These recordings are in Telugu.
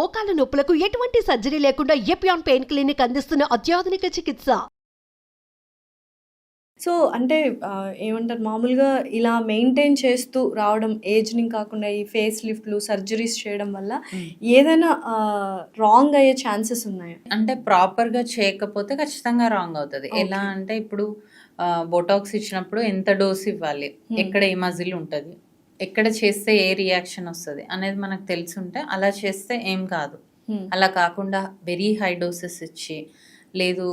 మోకాల నొప్పులకు ఎటువంటి సర్జరీ లేకుండా ఎపియాన్ పెయిన్ క్లినిక్ అందిస్తున్న అత్యాధునిక చికిత్స. సో అంటే ఏమంటారు మామూలుగా ఇలా మెయింటైన్ చేస్తూ రావడం ఏజ్‌ని కాకుండా ఈ ఫేస్ లిఫ్ట్‌లు, సర్జరీస్ చేయడం వల్ల ఏదైనా రాంగ్ అయ్యే ఛాన్సెస్ ఉన్నాయా? అంటే ప్రాపర్‌గా చేయకపోతే ఖచ్చితంగా రాంగ్ అవుతది. ఎలా అంటే ఇప్పుడు బోటాక్స్ ఇచ్చినప్పుడు ఎంత డోస్ ఇవ్వాలి? ఎక్కడ ఏ మజిల్ ఉంటది? ఎక్కడ చేస్తే ఏ రియాక్షన్ వస్తది? అనేది మనకు తెలిసుంటే అలా చేస్తే ఏం కాదు. అలా కాకుండా వెరీ హై డోసెస్ ఇచ్చి లేదు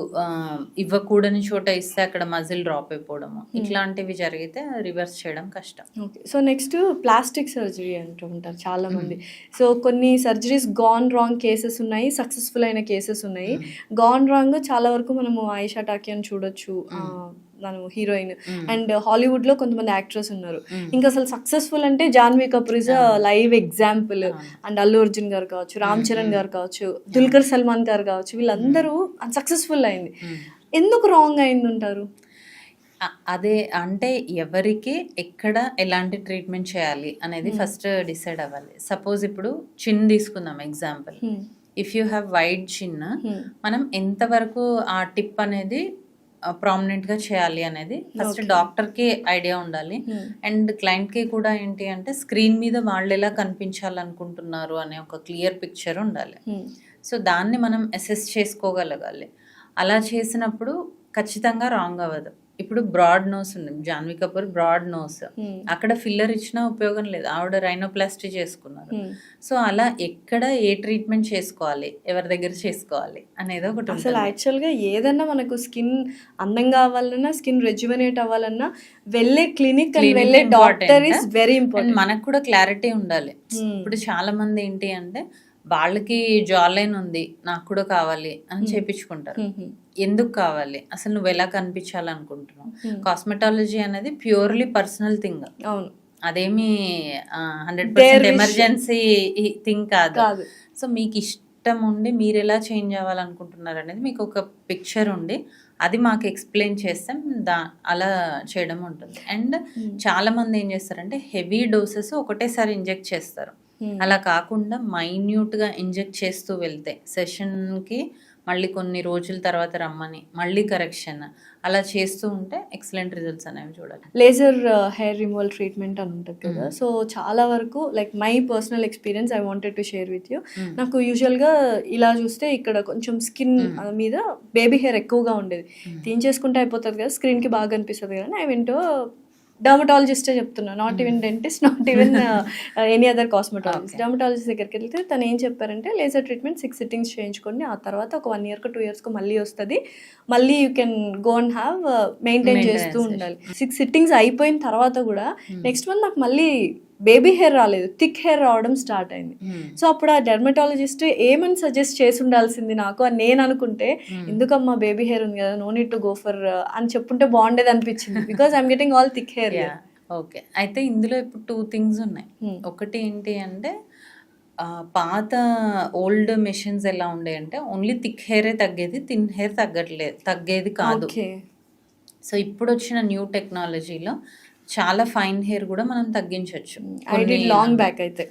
ఇవ్వకూడని చోట ఇస్తే అక్కడ మజిల్ డ్రాప్ అయిపోవడము ఇట్లాంటివి జరిగితే రివర్స్ చేయడం కష్టం. Okay. So next plastic surgery అంటూ ఉంటారు చాలామంది. సో కొన్ని సర్జరీస్ గాన్ రాంగ్ కేసెస్ ఉన్నాయి, సక్సెస్ఫుల్ అయిన కేసెస్ ఉన్నాయి. గాన్ రాంగ్ చాలా వరకు మనము ఆయిషా టాకియాని చూడొచ్చు, మనం హీరోయిన్ అండ్ హాలీవుడ్ లో కొంతమంది యాక్టర్స్ ఉన్నారు. ఇంకా అసలు సక్సెస్ఫుల్ అంటే Janhvi Kapoor is live example. And Allu Arjun గారు కావచ్చు, రామ్ చరణ్ గారు కావచ్చు, దుల్కర్ సల్మాన్ గారు కావచ్చు, వీళ్ళందరూ సక్సెస్ఫుల్ అయింది. ఎందుకు రాంగ్ అయింది అంటారు? అదే అంటే ఎవరికి ఎక్కడ ఎలాంటి ట్రీట్మెంట్ చేయాలి అనేది ఫస్ట్ డిసైడ్ అవ్వాలి. సపోజ్ ఇప్పుడు చిన్ తీసుకుందాం example. If you have wide చిన్, మనం ఎంతవరకు ఆ టిప్ అనేది ప్రామినెంట్ గా చేయాలి అనేది ఫస్ట్ డాక్టర్ కి ఐడియా ఉండాలి. అండ్ క్లయింట్ కి కూడా ఏంటి అంటే స్క్రీన్ మీద వాళ్ళు ఎలా కనిపించాలనుకుంటున్నారు అనే ఒక క్లియర్ పిక్చర్ ఉండాలి. సో దాన్ని మనం అసెస్ చేసుకోగలగాలి. అలా చేసినప్పుడు ఖచ్చితంగా రాంగ్ అవ్వదు. ఇప్పుడు బ్రాడ్ నోస్ ఉంది, జాన్వీ కపూర్ బ్రాడ్ నోస్, అక్కడ ఫిల్లర్ ఇచ్చినా ఉపయోగం లేదు, ఆవిడ రైనోప్లాస్టీ చేసుకున్నారు. సో అలా ఎక్కడ ఏ ట్రీట్మెంట్ చేసుకోవాలి, ఎవరి దగ్గర చేసుకోవాలి అనేది ఒకటి. అసలు యాక్చువల్గా ఏదన్నా మనకు స్కిన్ అందంగా అవ్వాలన్నా, స్కిన్ రెజ్యువనేట్ అవ్వాలన్నా వెళ్ళే క్లినిక్ అండ్ వెళ్ళే డాక్టర్ ఇస్ వెరీ ఇంపార్టెంట్. మనకు కూడా క్లారిటీ ఉండాలి. ఇప్పుడు చాలా మంది ఏంటి అంటే వాళ్ళకి జాలైన్ ఉంది, నాకు కూడా కావాలి అని చేపించుకుంటారు. ఎందుకు కావాలి? అసలు నువ్వు ఎలా కనిపించాలనుకుంటున్నావు? కాస్మెటాలజీ అనేది ప్యూర్లీ పర్సనల్ థింగ్. అవును, అదేమి 100% ఎమర్జెన్సీ థింగ్ కాదు. సో మీకు ఇష్టం ఉండి మీరు ఎలా చేంజ్ అవ్వాలనుకుంటున్నారు అనేది మీకు ఒక పిక్చర్ ఉండి అది మాకు ఎక్స్ప్లెయిన్ చేస్తే అలా చేయడం ఉంటుంది. అండ్ చాలా మంది ఏం చేస్తారంటే హెవీ డోసెస్ ఒకటేసారి ఇంజెక్ట్ చేస్తారు. అలా కాకుండా మైన్యూట్గా ఇంజెక్ట్ చేస్తూ వెళ్తే సెషన్కి మళ్ళీ కొన్ని రోజుల తర్వాత రమ్మని మళ్ళీ కరెక్షన్ అలా చేస్తూ ఉంటే ఎక్సలెంట్ రిజల్ట్స్ అనేవి చూడాలి. లేజర్ హెయిర్ రిమూవల్ ట్రీట్మెంట్ అని ఉంటుంది కదా. సో చాలా వరకు like my personal experience I wanted to share with you. నాకు యూజువల్గా ఇలా చూస్తే ఇక్కడ కొంచెం స్కిన్ మీద బేబీ హెయిర్ ఎక్కువగా ఉండేది. తీయించేసుకుంటే అయిపోతుంది కదా, స్క్రీన్కి బాగా అనిపిస్తుంది కదా. ఐ వెంట్ డర్మటాలజిస్టే చెప్తున్నా, not even dentist, not even any other cosmetologist. Dermatologist దగ్గరికి వెళ్తే తను ఏం చెప్పారంటే లేజర్ ట్రీట్మెంట్ 6 సిట్టింగ్స్ చేయించుకోండి, ఆ తర్వాత ఒక 1 year 2 years మళ్ళీ వస్తుంది, మళ్ళీ you can go and have maintain చేస్తూ ఉండాలి. 6 సిట్టింగ్స్ అయిపోయిన తర్వాత కూడా నెక్స్ట్ మంత్ నాకు మళ్ళీ బేబీ హెయిర్ రాలేదు, థిక్ హెయిర్ రావడం స్టార్ట్ అయింది. సో అప్పుడు ఆ డెర్మటాలజిస్ట్ ఏమని సజెస్ట్ చేసి ఉండాల్సింది నాకు అని నేను అనుకుంటే, ఎందుకమ్మా బేబీ హెయిర్ ఉంది కదా, no need to go for అని చెప్పుంటే బాగుండేది అనిపించింది. Because I'm getting all thick hair. Okay, అయితే ఇందులో ఇప్పుడు 2 things ఉన్నాయి. ఒకటి ఏంటి అంటే పాత ఓల్డ్ మెషిన్స్ ఎలా ఉండే అంటే ఓన్లీ థిక్ హెయిరే తగ్గేది, థిన్ హెయిర్ తగ్గేది కాదు. సో ఇప్పుడు వచ్చిన న్యూ టెక్నాలజీలో చాలా ఫైన్ హెయిర్ కూడా మనం తగ్గించవచ్చు. లాంగ్ బ్యాక్ అయితే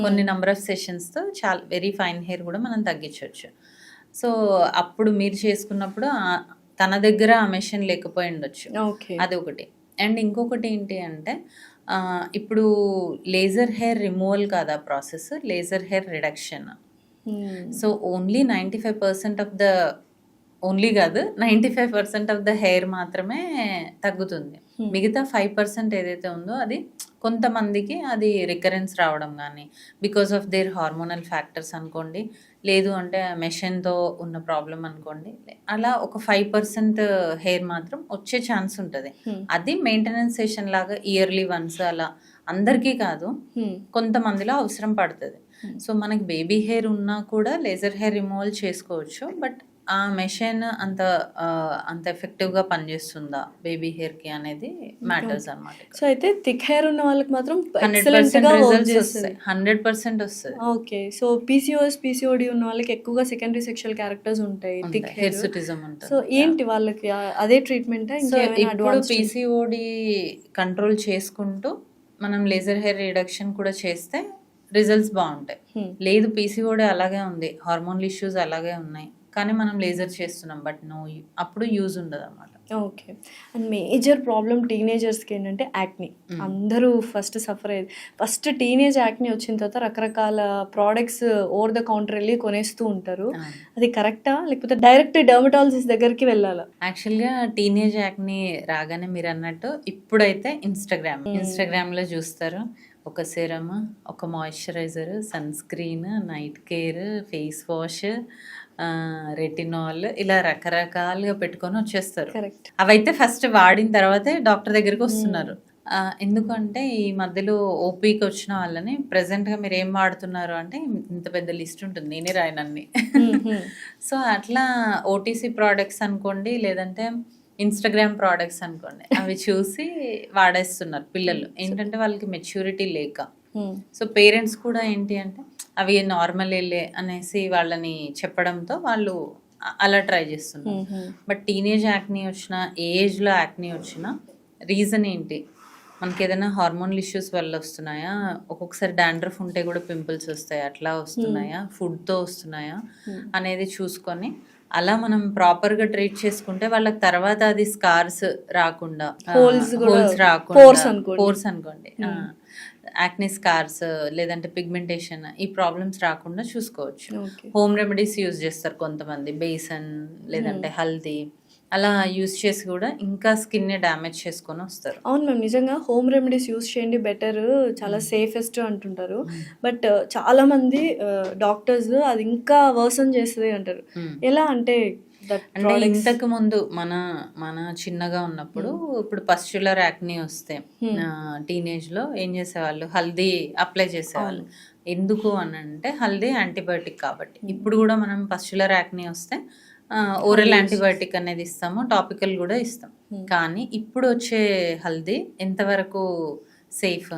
కొన్ని నెంబర్ ఆఫ్ సెషన్స్ తో చాలా వెరీ ఫైన్ హెయిర్ కూడా మనం తగ్గించవచ్చు. సో అప్పుడు మీరు చేసుకున్నప్పుడు తన దగ్గర ఆ మెషిన్ లేకపోయి ఉండొచ్చు, అది ఒకటి. అండ్ ఇంకొకటి ఏంటి అంటే ఇప్పుడు లేజర్ హెయిర్ రిమూవల్ కాదా process, laser hair reduction. So only 95% of the only కాదు 95% ఆఫ్ ద హెయిర్ మాత్రమే తగ్గుతుంది. మిగతా 5% ఏదైతే ఉందో అది కొంతమందికి అది రికరెన్స్ రావడం కానీ because of their hormonal factors అనుకోండి, లేదు అంటే మెషిన్తో ఉన్న ప్రాబ్లం అనుకోండి, అలా ఒక 5% హెయిర్ మాత్రం వచ్చే ఛాన్స్ ఉంటుంది. అది మెయింటెనెన్స్ సెషన్ లాగా ఇయర్లీ వన్స్, అలా అందరికీ కాదు కొంతమందిలో అవసరం పడుతుంది. సో మనకి బేబీ హెయిర్ ఉన్నా కూడా లేజర్ హెయిర్ రిమూవల్ చేసుకోవచ్చు, బట్ ఆ మెషిన్ అంత ఎఫెక్టివ్గా పనిచేస్తుందా బేబీ హెయిర్కి అనేది మ్యాటర్స్ అనమాట. సో అయితే థిక్ హెయిర్ ఉన్న వాళ్ళకి మాత్రం 100% వస్తుంది. ఓకే. సో పీసీఓఎస్ పీసీఓడి ఉన్న వాళ్ళకి ఎక్కువగా సెకండరీ సెక్షువల్ క్యారెక్టర్స్ ఉంటాయి, థిక్ హిర్సుటిజం ఉంటుంది. సో ఏంటి వాళ్ళకి అదే ట్రీట్మెంట్? ఇప్పుడు పీసీఓడి కంట్రోల్ చేసుకుంటూ మనం లేజర్ హెయిర్ రిడక్షన్ కూడా చేస్తే రిజల్ట్స్ బాగుంటాయి. లేదు పీసీఓడి అలాగే ఉంది, హార్మోనల్ ఇష్యూస్ అలాగే ఉన్నాయి, కానీ మనం లేజర్ చేస్తున్నాం, బట్ అప్పుడు యూజ్ ఉండదు అన్నమాట. ఓకే. అండ్ మేజర్ ప్రాబ్లం టీనేజర్స్కి ఏంటంటే యాక్ని. అందరూ ఫస్ట్ సఫర్ అయ్యేది. ఫస్ట్ టీనేజ్ యాక్ని వచ్చిన తర్వాత రకరకాల ప్రోడక్ట్స్ ఓవర్ ద కౌంటర్ వెళ్ళి కొనేస్తూ ఉంటారు. అది కరెక్టా, లేకపోతే డైరెక్ట్ డర్మటాలజిస్ట్ దగ్గరికి వెళ్ళాలా? యాక్చువల్గా టీనేజ్ యాక్ని రాగానే మీరు అన్నట్టు ఇప్పుడైతే ఇన్స్టాగ్రామ్లో చూస్తారు, ఒక సెరమ్, ఒక moisturiser, sunscreen, night care, face wash, retinol, ఇలా రకరకాలుగా పెట్టుకొని వచ్చేస్తారు. కరెక్ట్. అవైతే ఫస్ట్ వాడిన తర్వాతే డాక్టర్ దగ్గరికి వస్తున్నారు. ఎందుకంటే ఈ మధ్యలో ఓపీకి వచ్చిన వాళ్ళని ప్రెసెంట్గా మీరు ఏం వాడుతున్నారు అంటే ఇంత పెద్ద లిస్ట్ ఉంటుంది, నేనే రాయనన్ని. సో అట్లా ఓటీసీ ప్రోడక్ట్స్ అనుకోండి, లేదంటే ఇన్స్టాగ్రామ్ ప్రోడక్ట్స్ అనుకోండి, అవి చూసి వాడేస్తున్నారు పిల్లలు. ఏంటంటే వాళ్ళకి మెచ్యూరిటీ లేక. సో పేరెంట్స్ కూడా ఏంటి అంటే అవి నార్మల్ వెళ్ళే అనేసి వాళ్ళని చెప్పడంతో వాళ్ళు అలా ట్రై చేస్తున్నారు. బట్ టీనేజ్ యాక్ని వచ్చిన, ఏ ఏజ్లో యాక్ని వచ్చిన రీజన్ ఏంటి, మనకి ఏదైనా హార్మోనల్ ఇష్యూస్ వల్ల వస్తున్నాయా, ఒక్కొక్కసారి డాండ్రఫ్ ఉంటే కూడా పింపుల్స్ వస్తాయి, అట్లా వస్తున్నాయా, ఫుడ్తో వస్తున్నాయా అనేది చూసుకొని అలా మనం ప్రాపర్గా ట్రీట్ చేసుకుంటే వాళ్ళకి తర్వాత అది స్కార్స్ రాకుండా, హోల్స్ రాకుండా, పోర్స్ అనుకోండి, యాక్ని స్కార్స్ లేదంటే పిగ్మెంటేషన్, ఈ ప్రాబ్లమ్స్ రాకుండా చూసుకోవచ్చు. హోమ్ రెమెడీస్ యూజ్ చేస్తారు కొంతమంది, బేసన్ లేదంటే హల్దీ, అలా యూజ్ చేసి కూడా ఇంకా స్కిన్ డ్యామేజ్ చేసుకొని వస్తారు. అవును మ్యామ్, నిజంగా హోమ్ రెమెడీస్ యూజ్ చేయండి, బెటర్, చాలా సేఫెస్ట్ అంటుంటారు. బట్ చాలా మంది డాక్టర్స్ అది ఇంకా వర్సన్ చేస్తుంది అంటారు. ఎలా అంటే ఇంతకు ముందు మన చిన్నగా ఉన్నప్పుడు, ఇప్పుడు పస్చులర్ యాక్ని వస్తే టీనేజ్ లో ఏం చేసేవాళ్ళు, హల్దీ అప్లై చేసేవాళ్ళు. ఎందుకు అని అంటే హల్దీ యాంటీబయాటిక్ కాబట్టి. ఇప్పుడు కూడా మనం పస్చులర్ యాక్ని వస్తే ఓరల్ యాంటీబయాటిక్ అనేది ఇస్తాము, టాపికల్ కూడా ఇస్తాం. కానీ ఇప్పుడు వచ్చే హల్దీ ఎంతవరకు సేఫ్,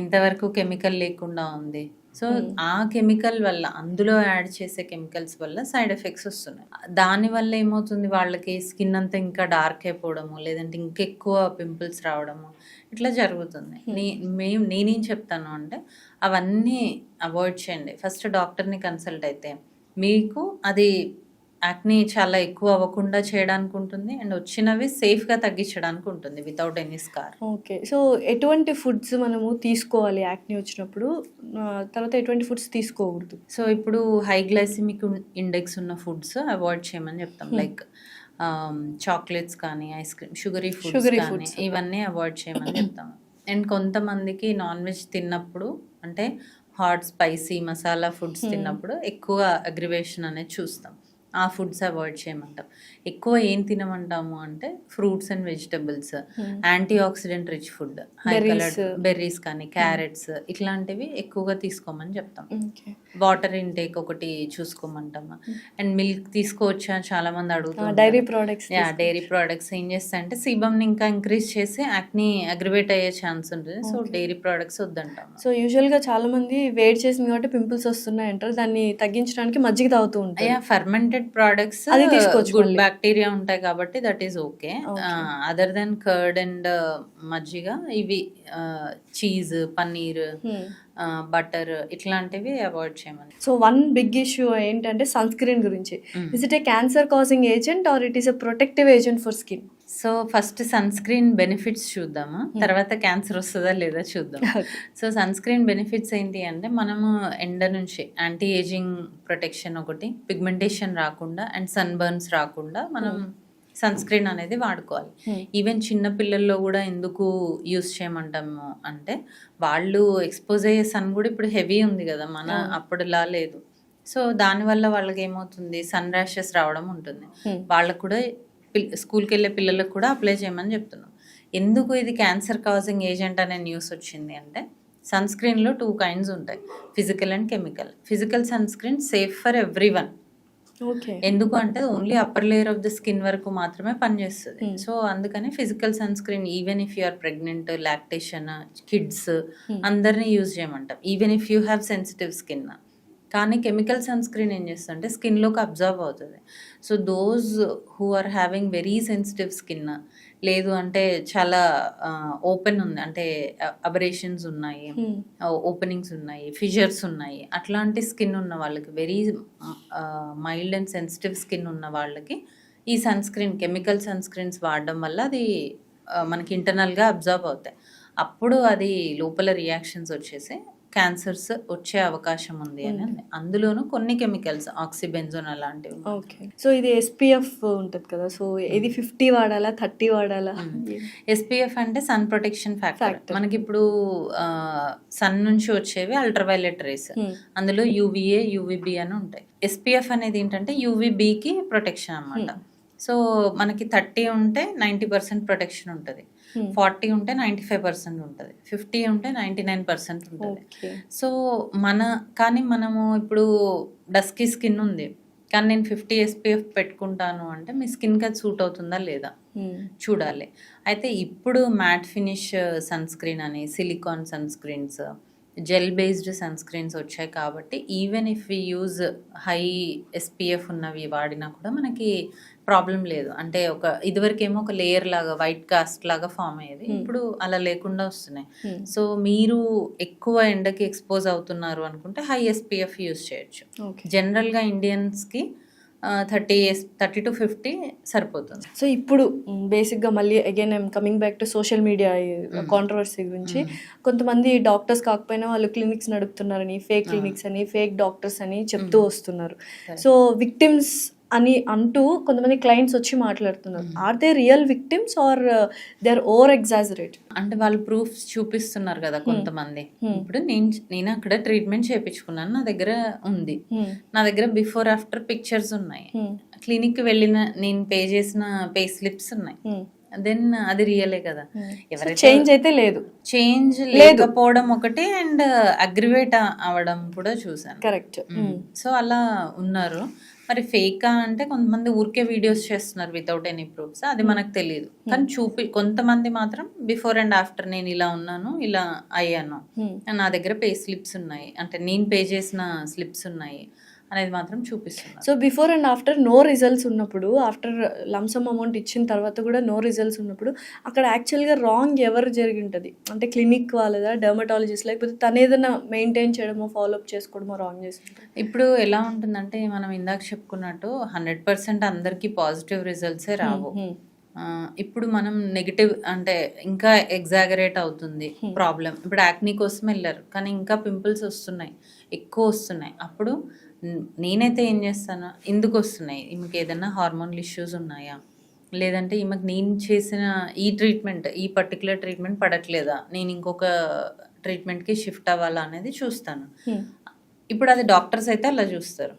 ఎంతవరకు కెమికల్ లేకుండా ఉంది. సో ఆ కెమికల్ వల్ల, అందులో యాడ్ చేసే కెమికల్స్ వల్ల సైడ్ ఎఫెక్ట్స్ వస్తున్నాయి. దానివల్ల ఏమవుతుంది, వాళ్ళకి స్కిన్ అంతా ఇంకా డార్క్ అయిపోవడము, లేదంటే ఇంకెక్కువ పింపుల్స్ రావడము, ఇట్లా జరుగుతుంది. నేనేం చెప్తాను అంటే అవన్నీ అవాయిడ్ చేయండి. ఫస్ట్ డాక్టర్ని కన్సల్ట్ అయితే మీకు అది యాక్ని చాలా ఎక్కువ అవ్వకుండా చేయడానికి ఉంటుంది, అండ్ వచ్చినవి సేఫ్గా తగ్గించడానికి ఉంటుంది without any scar. Okay. So ఎటువంటి ఫుడ్స్ మనము తీసుకోవాలి యాక్ని వచ్చినప్పుడు, తర్వాత ఎటువంటి ఫుడ్స్ తీసుకోకూడదు? సో ఇప్పుడు హై గ్లైసిమిక్ ఇండెక్స్ ఉన్న ఫుడ్స్ అవాయిడ్ చేయమని చెప్తాం. లైక్ చాక్లెట్స్ కానీ, ఐస్ క్రీమ్, షుగరీ ఫుడ్స్ ఇవన్నీ అవాయిడ్ చేయమని చెప్తాం. అండ్ కొంతమందికి నాన్ వెజ్ తిన్నప్పుడు, అంటే హాట్ స్పైసీ మసాలా ఫుడ్స్ తిన్నప్పుడు ఎక్కువ అగ్రివేషన్ అనేది చూస్తాం. ఆ ఫుడ్స్ అవాయిడ్ చేయమంటాం. ఎక్కువ ఏం తినమంటాము అంటే fruits and vegetables, anti oxidant rich food, high coloured berries కానీ, క్యారెట్స్, ఇట్లాంటివి ఎక్కువగా తీసుకోమని చెప్తాం. వాటర్ ఇంటేక్ ఒకటి చూసుకోమంటాము. అండ్ మిల్క్ తీసుకోవచ్చా చాలా మంది అడుగుతారు. డైరీ ప్రోడక్ట్స్ ఏం చేస్తాయంటే సీబమ్ని ఇంకా ఇంక్రీజ్ చేసి యాక్ని అగ్రివేట్ అయ్యే ఛాన్స్ ఉంటుంది. సో డైరీ ప్రోడక్ట్స్ వద్దంటాం. సో యూజువల్గా చాలా మంది వేడి చేసింది కాబట్టి పింపుల్స్ వస్తున్నాయి అంటారు, దాన్ని తగ్గించడానికి మజ్జిగ తాగుతూ ఉంటారు. ఫర్మెంటెడ్ ప్రోడక్ట్స్ అది తీసుకోవచ్చు, గుడ్ బ్యాక్టీరియా ఉంటాయి కాబట్టి that is okay. Other than curd and మజ్జిగ, ఇవి చీజ్, పన్నీర్, బటర్, ఇట్లాంటివి అవాయిడ్ చేయమని. సో వన్ బిగ్ ఇష్యూ ఏంటంటే సన్ స్క్రీన్ గురించి. Is it a cancer causing agent or it is a protective agent for skin? So first sunscreen benefits చూద్దాము, తర్వాత క్యాన్సర్ వస్తుందా లేదా చూద్దాం. సో సన్ స్క్రీన్ బెనిఫిట్స్ ఏంటి అంటే మనము ఎండ నుంచి యాంటీ ఏజింగ్ ప్రొటెక్షన్ ఒకటి, పిగ్మెంటేషన్ రాకుండా అండ్ సన్ బర్న్స్ రాకుండా మనం సన్ స్క్రీన్ అనేది వాడుకోవాలి. ఈవెన్ చిన్న పిల్లల్లో కూడా ఎందుకు యూస్ చేయమంటాము అంటే వాళ్ళు ఎక్స్పోజ్ అయ్యే సన్ కూడా ఇప్పుడు హెవీ ఉంది కదా, మన అప్పుడులా లేదు. సో దానివల్ల వాళ్ళకి ఏమవుతుంది, సన్ ర్యాషెస్ రావడం ఉంటుంది. వాళ్ళకు కూడా స్కూల్కి వెళ్ళే పిల్లలకు కూడా అప్లై చేయమని చెప్తున్నాం. ఎందుకు ఇది క్యాన్సర్ కాజింగ్ ఏజెంట్ అనే న్యూస్ వచ్చింది అంటే సన్ స్క్రీన్లో 2 kinds ఉంటాయి, physical and chemical. Physical sunscreen safe for everyone. ఎందుకు అంటే only upper layer of the skin వరకు మాత్రమే పనిచేస్తుంది. సో అందుకని physical sunscreen even if you are pregnant, lactation, kids అందరినీ యూజ్ చేయమంటాం. Even if you have sensitive skin, కానీ కెమికల్ సన్ స్క్రీన్ ఏం చేస్తుందంటే స్కిన్లోకి అబ్జర్వ్ అవుతుంది. So those who are having very sensitive skin, లేదు అంటే చాలా ఓపెన్ ఉంది అంటే అబరేషన్స్ ఉన్నాయి, ఓపెనింగ్స్ ఉన్నాయి, ఫిజర్స్ ఉన్నాయి, అట్లాంటి స్కిన్ ఉన్న వాళ్ళకి, very mild and sensitive skin ఉన్న వాళ్ళకి ఈ sunscreen, chemical sunscreens వాడడం వల్ల అది మనకి ఇంటర్నల్గా అబ్జర్వ్ అవుతాయి. అప్పుడు అది లోపల రియాక్షన్స్ వచ్చేసి క్యాన్సర్స్ వచ్చే అవకాశం ఉంది అని. అందులోనూ కొన్ని కెమికల్స్ ఆక్సిబెంజోన్ అలాంటివి. ఓకే. సో ఇది SPF ఉంటుంది కదా, సో ఇది 50 వాడాలా 30 వాడాలా? SPF అంటే సన్ ప్రొటెక్షన్ ఫ్యాక్టర్. మనకి ఇప్పుడు సన్ నుంచి వచ్చేవి అల్ట్రావైలెట్ రేస్, అందులో UVA UVB అని ఉంటాయి. SPF అనేది ఏంటంటే UVBకి ప్రొటెక్షన్ అన్నమాట. సో మనకి 30 ఉంటే 90% ప్రొటెక్షన్ ఉంటుంది, 40 ఉంటే 95% ఉంటుంది, 50 ఉంటే 99% ఉంటుంది. సో కానీ మనము ఇప్పుడు డస్కీ స్కిన్ ఉంది కానీ నేను 50 SPF పెట్టుకుంటాను అంటే మీ స్కిన్కి అది సూట్ అవుతుందా లేదా చూడాలి. అయితే ఇప్పుడు మ్యాట్ ఫినిష్ సన్ స్క్రీన్ అని, silicone sunscreens, gel based sunscreens వచ్చాయి కాబట్టి even if we use high SPF ఉన్నవి వాడినా కూడా మనకి ప్రాబ్లం లేదు. అంటే ఇదివరకేమో ఒక లేయర్ లాగా వైట్ కాస్ట్ లాగా ఫామ్ అయ్యేది, ఇప్పుడు అలా లేకుండా వస్తున్నాయి. సో మీరు ఎక్కువ ఎండకి ఎక్స్పోజ్ అవుతున్నారు అనుకుంటే హై SPF యూజ్ చేయొచ్చు. జనరల్గా ఇండియన్స్కి 30 to 50 సరిపోతుంది. సో ఇప్పుడు బేసిక్గా మళ్ళీ again I'm coming back to social media controversy గురించి. కొంతమంది డాక్టర్స్ కాకపోయినా వాళ్ళు క్లినిక్స్ నడుపుతున్నారని, ఫేక్ క్లినిక్స్ అని, ఫేక్ డాక్టర్స్ అని చెప్తూ వస్తున్నారు. సో విక్టిమ్స్ అని అంటూ కొంతమంది క్లయింట్స్ వచ్చి మాట్లాడుతున్నారు. Are they real victims or they are over exaggerate? అంటే వాళ్ళు ప్రూఫ్స్ చూపిస్తున్నారు కదా కొంతమంది. ఇప్పుడు నేను అక్కడ ట్రీట్మెంట్ చేయించుకున్నాను, నా దగ్గర ఉంది, నా దగ్గర బిఫోర్ ఆఫ్టర్ పిక్చర్స్ ఉన్నాయి, క్లినిక్ వెళ్ళిన నేను పే చేసిన పే స్లిప్స్ ఉన్నాయి, దెన్ అది రియలే కదా. ఎవరైతే చేంజ్ అయితే లేదు, చేంజ్ లేకపోవడం ఒకటి, అండ్ అగ్రివేట్ అవడం కూడా చూసాను. కరెక్ట్. సో అలా ఉన్నారు. మరి ఫేకా అంటే కొంతమంది ఊరికే వీడియోస్ చేస్తున్నారు వితౌట్ ఎనీ ప్రూఫ్స్, అది మనకు తెలియదు. కానీ కొంతమంది మాత్రం బిఫోర్ అండ్ ఆఫ్టర్ నేను ఇలా ఉన్నాను, ఇలా అయ్యాను, నా దగ్గర పే స్లిప్స్ ఉన్నాయి, అంటే నేను పే చేసిన స్లిప్స్ ఉన్నాయి అనేది మాత్రం చూపిస్తున్నారు. So before and after no results ఉన్నప్పుడు, ఆఫ్టర్ లంసమ్ అమౌంట్ ఇచ్చిన తర్వాత కూడా నో రిజల్ట్స్ ఉన్నప్పుడు అక్కడ యాక్చువల్గా రాంగ్ ఎవరు జరిగి ఉంటుంది? అంటే క్లినిక్ వాళ్ళదా, డర్మటాలజిస్ట్, లేకపోతే తను ఏదైనా మెయింటైన్ చేయడమో ఫాలోఅప్ చేసుకోవడమో రాంగ్ చేస్తుంటారు? ఇప్పుడు ఎలా ఉంటుందంటే మనం ఇందాక చెప్పుకున్నట్టు 100% అందరికీ పాజిటివ్ రిజల్ట్సే రావు. ఇప్పుడు మనం నెగిటివ్ అంటే ఇంకా ఎగ్జాగరేట్ అవుతుంది ప్రాబ్లం. ఇప్పుడు యాక్నీ కోసం వెళ్ళారు కానీ ఇంకా పింపుల్స్ వస్తున్నాయి, ఎక్కువ వస్తున్నాయి. అప్పుడు నేనైతే ఏం చేస్తాను, ఎందుకు వస్తున్నాయి, ఈమెకి ఏదైనా హార్మోనల్ ఇష్యూస్ ఉన్నాయా, లేదంటే ఈమెకు నేను చేసిన ఈ పర్టికులర్ ట్రీట్మెంట్ పడట్లేదా, నేను ఇంకొక ట్రీట్మెంట్కి షిఫ్ట్ అవ్వాలా అనేది చూస్తాను. ఇప్పుడు అది డాక్టర్స్ అయితే అలా చూస్తారు.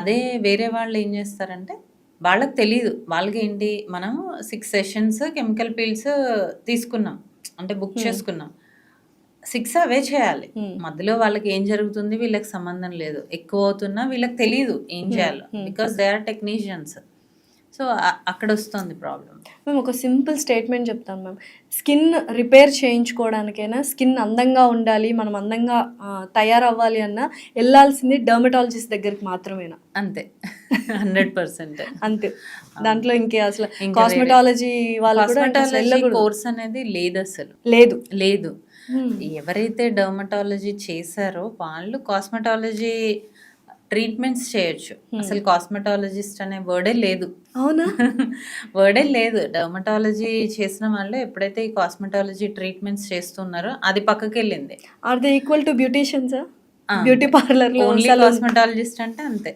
అదే వేరే వాళ్ళు ఏం చేస్తారంటే వాళ్ళకి తెలియదు, వాళ్ళకి ఏంటి, మనం 6 సెషన్స్ కెమికల్ పీల్స్ తీసుకున్నాం అంటే బుక్ చేసుకున్నాం, 6 అవే చేయాలి. మధ్యలో వాళ్ళకి ఏం జరుగుతుంది వీళ్ళకి సంబంధం లేదు, ఎక్కువ అవుతున్నా వీళ్ళకి తెలియదు ఏం చేయాలో, because they are technicians. So అక్కడ వస్తుంది ప్రాబ్లం. మేము ఒక సింపుల్ స్టేట్మెంట్ చెప్తాను మ్యామ్, స్కిన్ రిపేర్ చేయించుకోవడానికైనా, స్కిన్ అందంగా ఉండాలి, మనం అందంగా తయారవ్వాలి అన్నా వెళ్ళాల్సింది డర్మటాలజిస్ట్ దగ్గరికి మాత్రమేనా? అంతే, 100% అంతే. దాంట్లో ఇంకే అసలు కాస్మెటాలజీ వాళ్ళు కోర్స్ అనేది లేదు, అసలు లేదు. ఎవరైతే డర్మటాలజీ చేశారో వాళ్ళు కాస్మెటాలజీ ట్రీట్మెంట్స్ చేయొచ్చు. అసలు కాస్మెటాలజిస్ట్ అనే వర్డే లేదు. అవునా? వర్డే లేదు. డర్మటాలజీ చేసిన వాళ్ళు ఎప్పుడైతే ఈ కాస్మెటాలజీ ట్రీట్మెంట్స్ చేస్తున్నారో అది పక్కకి వెళ్ళింది. Are they equal to beauticians? Beauty parlour లో ఓన్లీ కాస్మెటాలజిస్ట్ అంటే అంతే.